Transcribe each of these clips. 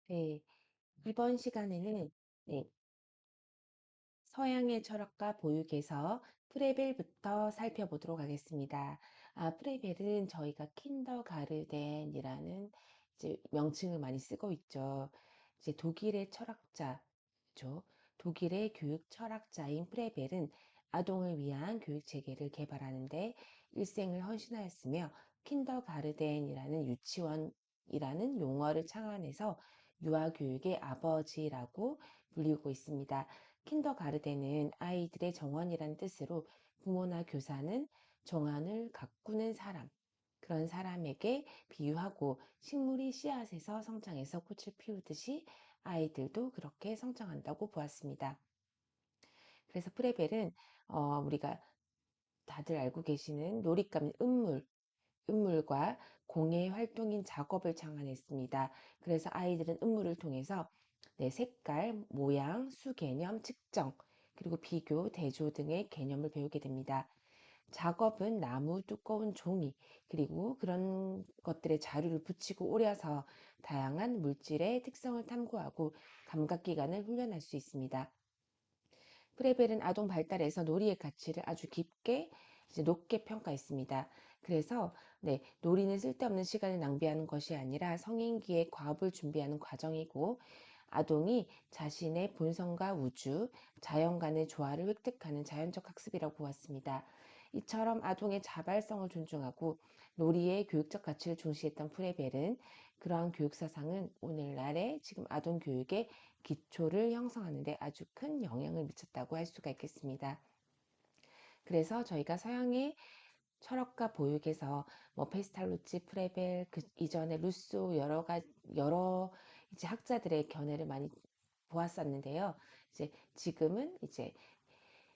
네, 이번 시간에는 네, 서양의 철학과 보육에서 프레벨부터 살펴보도록 하겠습니다. 프레벨은 저희가 킨더가르덴이라는 이제 명칭을 많이 쓰고 있죠. 이제 독일의 철학자죠. 독일의 교육 철학자인 프레벨은 아동을 위한 교육 체계를 개발하는데 일생을 헌신하였으며 킨더가르덴이라는 유치원이라는 용어를 창안해서 유아교육의 아버지라고 불리고 있습니다. 킨더가르덴은 아이들의 정원이란 뜻으로 부모나 교사는 정원을 가꾸는 사람, 그런 사람에게 비유하고 식물이 씨앗에서 성장해서 꽃을 피우듯이 아이들도 그렇게 성장한다고 보았습니다. 그래서 프레벨은 우리가 다들 알고 계시는 놀잇감 음물과 공예 활동인 작업을 창안했습니다. 그래서 아이들은 음물을 통해서 색깔, 모양, 수 개념, 측정, 그리고 비교, 대조 등의 개념을 배우게 됩니다. 작업은 나무, 두꺼운 종이, 그리고 그런 것들의 자료를 붙이고 오려서 다양한 물질의 특성을 탐구하고 감각기관을 훈련할 수 있습니다. 프레벨은 아동 발달에서 놀이의 가치를 아주 깊게 높게 평가했습니다. 그래서 놀이는 쓸데없는 시간을 낭비하는 것이 아니라 성인기의 과업을 준비하는 과정이고 아동이 자신의 본성과 우주, 자연 간의 조화를 획득하는 자연적 학습이라고 보았습니다. 이처럼 아동의 자발성을 존중하고 놀이의 교육적 가치를 중시했던 프레벨은 그러한 교육 사상은 오늘날의 지금 아동 교육에 기초를 형성하는 데 아주 큰 영향을 미쳤다고 할 수가 있겠습니다. 그래서 저희가 서양의 철학과 보육에서 페스탈로치, 프레벨, 그 이전에 루소 여러 이제 학자들의 견해를 많이 보았었는데요. 이제 지금은 이제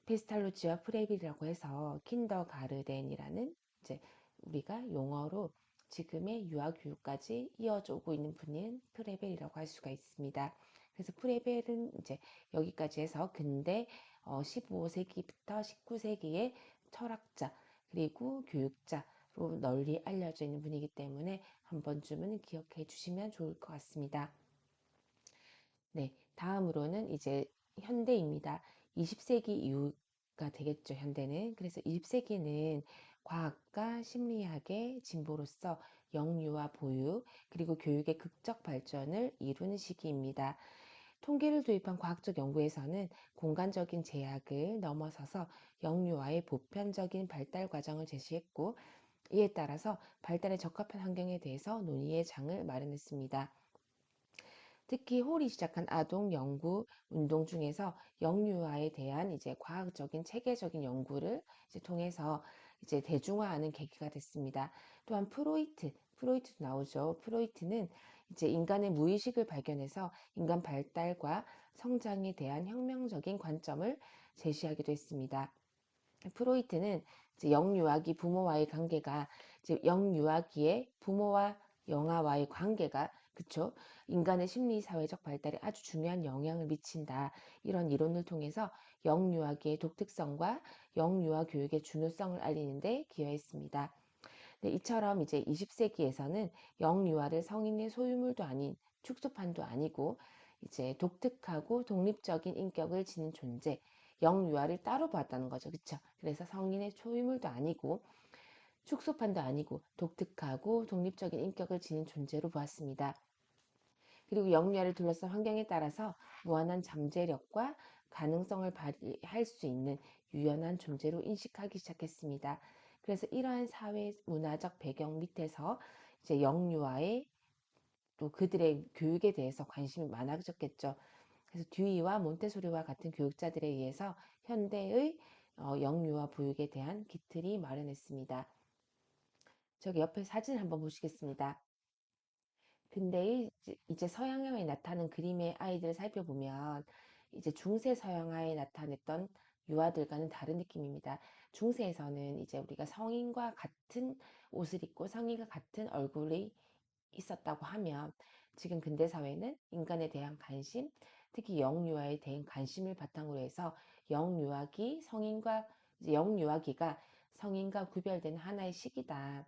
페스탈로치와 프레벨이라고 해서 킨더가르덴이라는 이제 우리가 용어로 지금의 유아교육까지 이어져 오고 있는 분인 프레벨이라고 할 수가 있습니다. 그래서 프레벨은 이제 여기까지 해서 근대 15세기부터 19세기의 철학자 그리고 교육자로 널리 알려져 있는 분이기 때문에 한 번쯤은 기억해 주시면 좋을 것 같습니다. 네, 다음으로는 이제 현대입니다. 20세기 이후가 되겠죠, 현대는. 그래서 20세기는 과학과 심리학의 진보로서 영유아 보육, 그리고 교육의 극적 발전을 이루는 시기입니다. 통계를 도입한 과학적 연구에서는 공간적인 제약을 넘어서서 영유아의 보편적인 발달 과정을 제시했고, 이에 따라서 발달에 적합한 환경에 대해서 논의의 장을 마련했습니다. 특히 홀이 시작한 아동 연구 운동 중에서 영유아에 대한 이제 과학적인 체계적인 연구를 이제 통해서 이제 대중화하는 계기가 됐습니다. 또한 프로이트도 나오죠. 프로이트는 이제 인간의 무의식을 발견해서 인간 발달과 성장에 대한 혁명적인 관점을 제시하기도 했습니다. 프로이트는 이제 영유아기 부모와의 관계가 이제 영유아기의 부모와 영아와의 관계가 그쵸? 인간의 심리 사회적 발달에 아주 중요한 영향을 미친다. 이런 이론을 통해서 영유아기의 독특성과 영유아 교육의 중요성을 알리는데 기여했습니다. 네, 이처럼 이제 20세기에서는 영유아를 성인의 소유물도 아닌 축소판도 아니고 이제 독특하고 독립적인 인격을 지닌 존재, 영유아를 따로 봤다는 거죠. 그쵸? 그래서 성인의 소유물도 아니고 축소판도 아니고 독특하고 독립적인 인격을 지닌 존재로 보았습니다. 그리고 영유아를 둘러싼 환경에 따라서 무한한 잠재력과 가능성을 발휘할 수 있는 유연한 존재로 인식하기 시작했습니다. 그래서 이러한 사회 문화적 배경 밑에서 이제 영유아의 또 그들의 교육에 대해서 관심이 많아졌겠죠. 그래서 듀이와 몬테소리와 같은 교육자들에 의해서 현대의 영유아 보육에 대한 기틀이 마련했습니다. 저기 옆에 사진 한번 보시겠습니다. 근데 이제 서양화에 나타난 그림의 아이들을 살펴보면 이제 중세 서양화에 나타냈던 유아들과는 다른 느낌입니다. 중세에서는 이제 우리가 성인과 같은 옷을 입고 성인과 같은 얼굴이 있었다고 하면 지금 근대 사회는 인간에 대한 관심, 특히 영유아에 대한 관심을 바탕으로 해서 영유아기가 성인과 구별되는 하나의 시기다.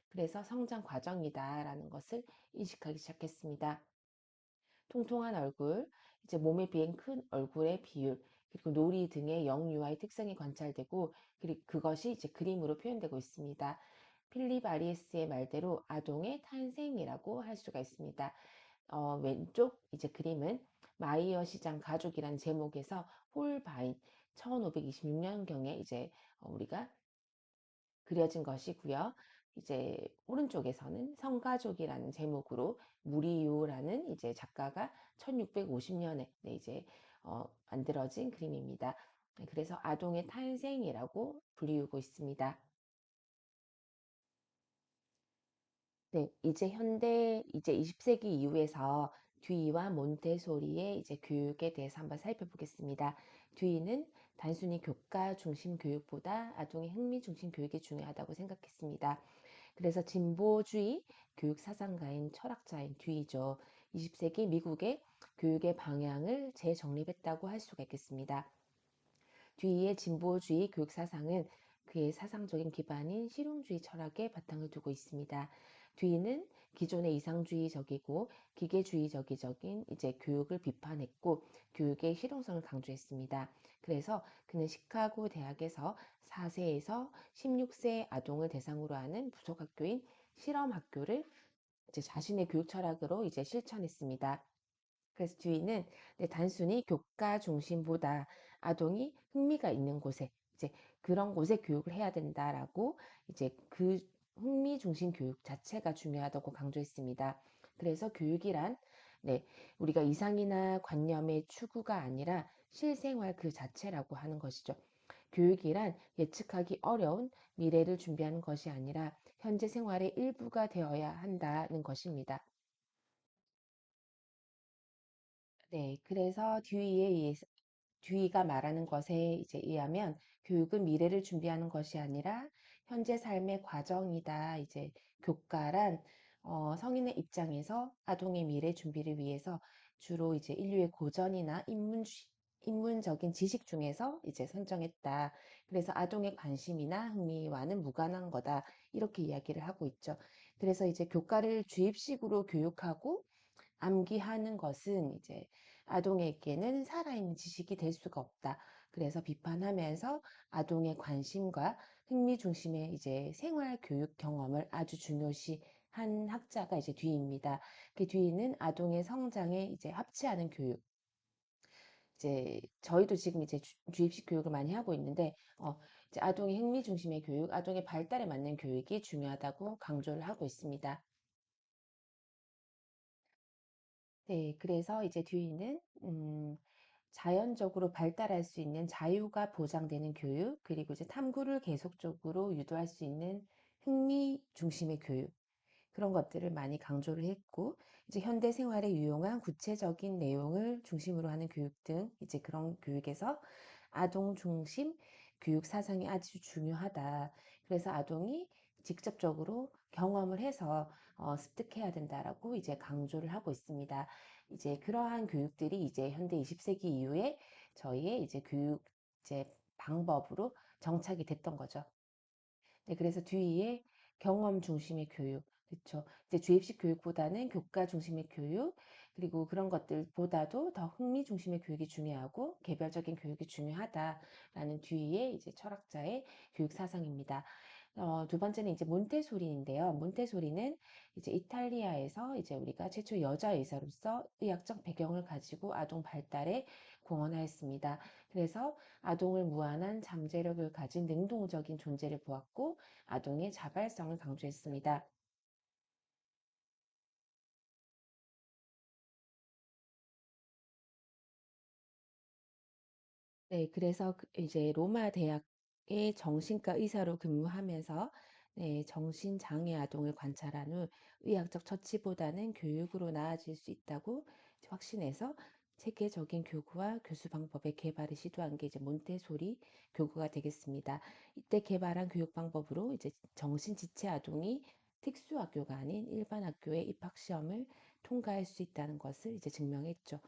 그래서 성장 과정이다라는 것을 인식하기 시작했습니다. 통통한 얼굴, 이제 몸에 비해 큰 얼굴의 비율, 그리고 놀이 등의 영유아의 특성이 관찰되고, 그리고 그것이 이제 그림으로 표현되고 있습니다. 필립 아리에스의 말대로 아동의 탄생이라고 할 수가 있습니다. 왼쪽 이제 그림은 마이어 시장 가족이란 제목에서 홀바인 1526년경에 이제 우리가 그려진 것이고요. 이제 오른쪽에서는 성가족이라는 제목으로 무리요라는 이제 작가가 1650년에 이제 만들어진 그림입니다. 네, 그래서 아동의 탄생이라고 불리우고 있습니다. 네, 이제 현대 이제 20세기 이후에서 듀이와 몬테소리의 이제 교육에 대해서 한번 살펴보겠습니다. 듀이는 단순히 교과 중심 교육보다 아동의 흥미 중심 교육이 중요하다고 생각했습니다. 그래서 진보주의 교육 사상가인 철학자인 듀이죠. 20세기 미국의 교육의 방향을 재정립했다고 할 수가 있겠습니다. 듀이의 진보주의 교육 사상은 그의 사상적인 기반인 실용주의 철학에 바탕을 두고 있습니다. 듀이는 기존의 이상주의적이고 기계주의적인 이제 교육을 비판했고 교육의 실용성을 강조했습니다. 그래서 그는 시카고 대학에서 4세에서 16세 아동을 대상으로 하는 부속학교인 실험학교를 이제 자신의 교육 철학으로 이제 실천했습니다. 그래서 듀이는 단순히 교과 중심보다 아동이 흥미가 있는 곳에 이제 그런 곳에 교육을 해야 된다라고 이제 그 흥미 중심 교육 자체가 중요하다고 강조했습니다. 그래서 교육이란 네, 우리가 이상이나 관념의 추구가 아니라 실생활 그 자체라고 하는 것이죠. 교육이란 예측하기 어려운 미래를 준비하는 것이 아니라 현재 생활의 일부가 되어야 한다는 것입니다. 네, 그래서 듀이가 말하는 것에 이제 의하면 교육은 미래를 준비하는 것이 아니라 현재 삶의 과정이다. 이제 교과란 성인의 입장에서 아동의 미래 준비를 위해서 주로 이제 인류의 고전이나 인문적인 지식 중에서 이제 선정했다. 그래서 아동의 관심이나 흥미와는 무관한 거다. 이렇게 이야기를 하고 있죠. 그래서 이제 교과를 주입식으로 교육하고 암기하는 것은 이제 아동에게는 살아있는 지식이 될 수가 없다. 그래서 비판하면서 아동의 관심과 흥미 중심의 이제 생활 교육 경험을 아주 중요시 한 학자가 이제 듀이입니다. 그 듀이는 아동의 성장에 이제 합치하는 교육. 이제 저희도 지금 이제 주입식 교육을 많이 하고 있는데 이제 아동의 흥미 중심의 교육, 아동의 발달에 맞는 교육이 중요하다고 강조를 하고 있습니다. 네, 그래서 이제 듀이는 자연적으로 발달할 수 있는 자유가 보장되는 교육, 그리고 이제 탐구를 계속적으로 유도할 수 있는 흥미 중심의 교육, 그런 것들을 많이 강조를 했고, 이제 현대 생활에 유용한 구체적인 내용을 중심으로 하는 교육 등, 이제 그런 교육에서 아동 중심 교육 사상이 아주 중요하다. 그래서 아동이 직접적으로 경험을 해서 습득해야 된다라고 이제 강조를 하고 있습니다. 이제 그러한 교육들이 이제 현대 20세기 이후에 저희의 이제 교육 이제 방법으로 정착이 됐던 거죠. 네, 그래서 뒤에 경험 중심의 교육, 그렇죠. 이제 주입식 교육보다는 교과 중심의 교육, 그리고 그런 것들보다도 더 흥미 중심의 교육이 중요하고 개별적인 교육이 중요하다라는 뒤에 이제 철학자의 교육 사상입니다. 두 번째는 이제 몬테소리인데요. 몬테소리는 이제 이탈리아에서 이제 우리가 최초 여자 의사로서 의학적 배경을 가지고 아동 발달에 공헌하였습니다. 그래서 아동을 무한한 잠재력을 가진 능동적인 존재를 보았고 아동의 자발성을 강조했습니다. 네, 그래서 이제 로마 대학의 정신과 의사로 근무하면서 네, 정신장애 아동을 관찰한 후 의학적 처치보다는 교육으로 나아질 수 있다고 확신해서 체계적인 교구와 교수 방법의 개발을 시도한 게 이제 몬테소리 교구가 되겠습니다. 이때 개발한 교육 방법으로 이제 정신지체 아동이 특수학교가 아닌 일반 학교의 입학 시험을 통과할 수 있다는 것을 이제 증명했죠.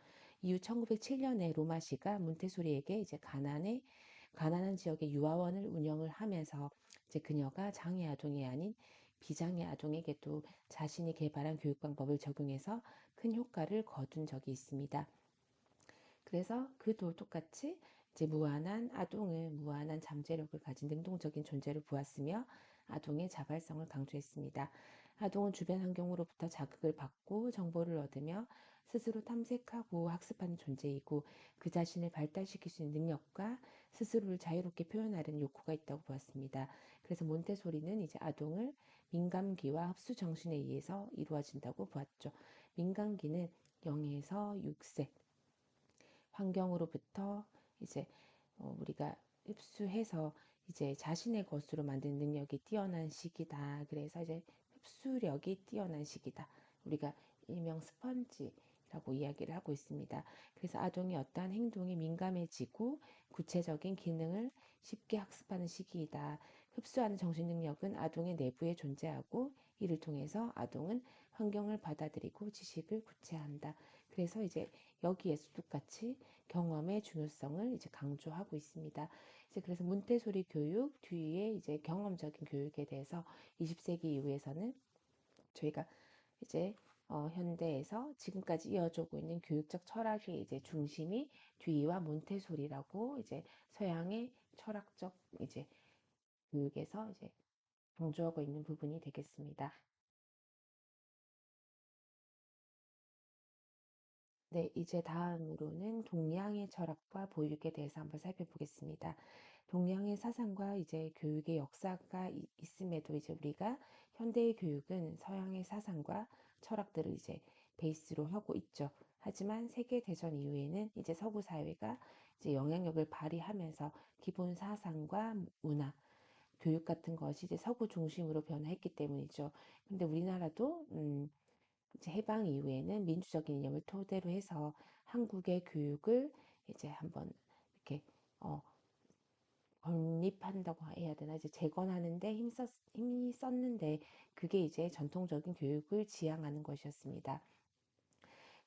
이후 1907년에 로마시가 몬테소리에게 이제 가난한 지역의 유아원을 운영을 하면서 이제 그녀가 장애 아동이 아닌 비장의 아동에게도 자신이 개발한 교육 방법을 적용해서 큰 효과를 거둔 적이 있습니다. 그래서 그도 똑같이 이제 무한한 아동을 무한한 잠재력을 가진 능동적인 존재로 보았으며 아동의 자발성을 강조했습니다. 아동은 주변 환경으로부터 자극을 받고 정보를 얻으며 스스로 탐색하고 학습하는 존재이고 그 자신을 발달시킬 수 있는 능력과 스스로를 자유롭게 표현하려는 욕구가 있다고 보았습니다. 그래서 몬테소리는 이제 아동을 민감기와 흡수 정신에 의해서 이루어진다고 보았죠. 민감기는 0에서 6세 환경으로부터 이제 우리가 흡수해서 이제 자신의 것으로 만드는 능력이 뛰어난 시기다. 그래서 이제 흡수력이 뛰어난 시기다. 우리가 일명 스펀지라고 이야기를 하고 있습니다. 그래서 아동이 어떠한 행동에 민감해지고 구체적인 기능을 쉽게 학습하는 시기이다. 흡수하는 정신 능력은 아동의 내부에 존재하고 이를 통해서 아동은 환경을 받아들이고 지식을 구체한다. 그래서 이제 여기에서 똑같이 경험의 중요성을 이제 강조하고 있습니다. 이제 그래서 몬테소리 교육 뒤에 이제 경험적인 교육에 대해서 20세기 이후에서는 저희가 이제 현대에서 지금까지 이어져 오고 있는 교육적 철학의 이제 중심이 듀이와 몬테소리라고 이제 서양의 철학적 이제 교육에서 이제 강조하고 있는 부분이 되겠습니다. 네, 이제 다음으로는 동양의 철학과 보육에 대해서 한번 살펴보겠습니다. 동양의 사상과 이제 교육의 역사가 있음에도 이제 우리가 현대의 교육은 서양의 사상과 철학들을 이제 베이스로 하고 있죠. 하지만 세계대전 이후에는 이제 서구 사회가 이제 영향력을 발휘하면서 기본 사상과 문화, 교육 같은 것이 이제 서구 중심으로 변화했기 때문이죠. 근데 우리나라도 이제 해방 이후에는 민주적인 이념을 토대로 해서 한국의 교육을 이제 한번 이렇게 어, 건립한다고 해야 되나 이제 재건하는데 힘이 썼는데 그게 이제 전통적인 교육을 지향하는 것이었습니다.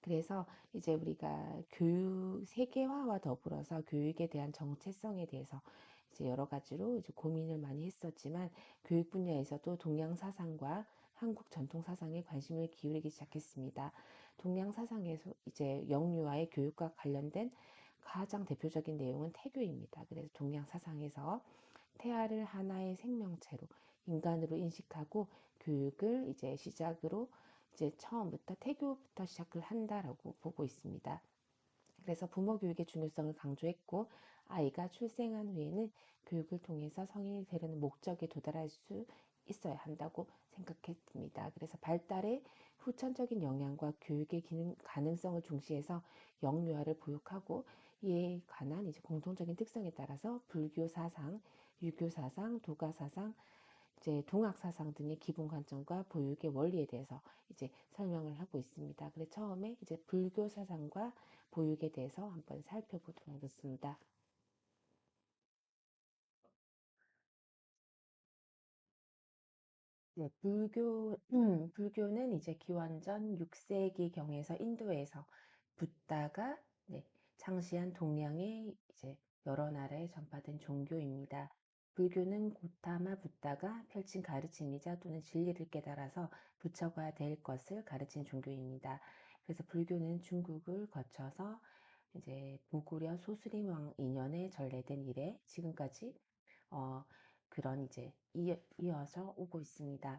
그래서 이제 우리가 교육 세계화와 더불어서 교육에 대한 정체성에 대해서 이제 여러 가지로 이제 고민을 많이 했었지만 교육 분야에서도 동양 사상과 한국 전통 사상에 관심을 기울이기 시작했습니다. 동양 사상에서 이제 영유아의 교육과 관련된 가장 대표적인 내용은 태교입니다. 그래서 동양 사상에서 태아를 하나의 생명체로 인간으로 인식하고 교육을 이제 시작으로 이제 처음부터 태교부터 시작을 한다라고 보고 있습니다. 그래서 부모 교육의 중요성을 강조했고 아이가 출생한 후에는 교육을 통해서 성인이 되려는 목적에 도달할 수 있어야 한다고 생각했습니다. 그래서 발달의 후천적인 영향과 교육의 기능, 가능성을 중시해서 영유아를 보육하고 이에 관한 이제 공통적인 특성에 따라서 불교 사상, 유교 사상, 도가 사상, 이제 동학 사상 등의 기본 관점과 보육의 원리에 대해서 이제 설명을 하고 있습니다. 그래서 처음에 이제 불교 사상과 보육에 대해서 한번 살펴보도록 하겠습니다. 네, 불교는 이제 기원전 6세기경에서 인도에서 붓다가 네, 창시한 동양의 이제 여러 나라에 전파된 종교입니다. 불교는 고타마 붓다가 펼친 가르침이자 또는 진리를 깨달아서 부처가 될 것을 가르친 종교입니다. 그래서 불교는 중국을 거쳐서 이제 무구려 소수림왕 인연에 전래된 이래 지금까지 어, 그런 이제 이어서 오고 있습니다.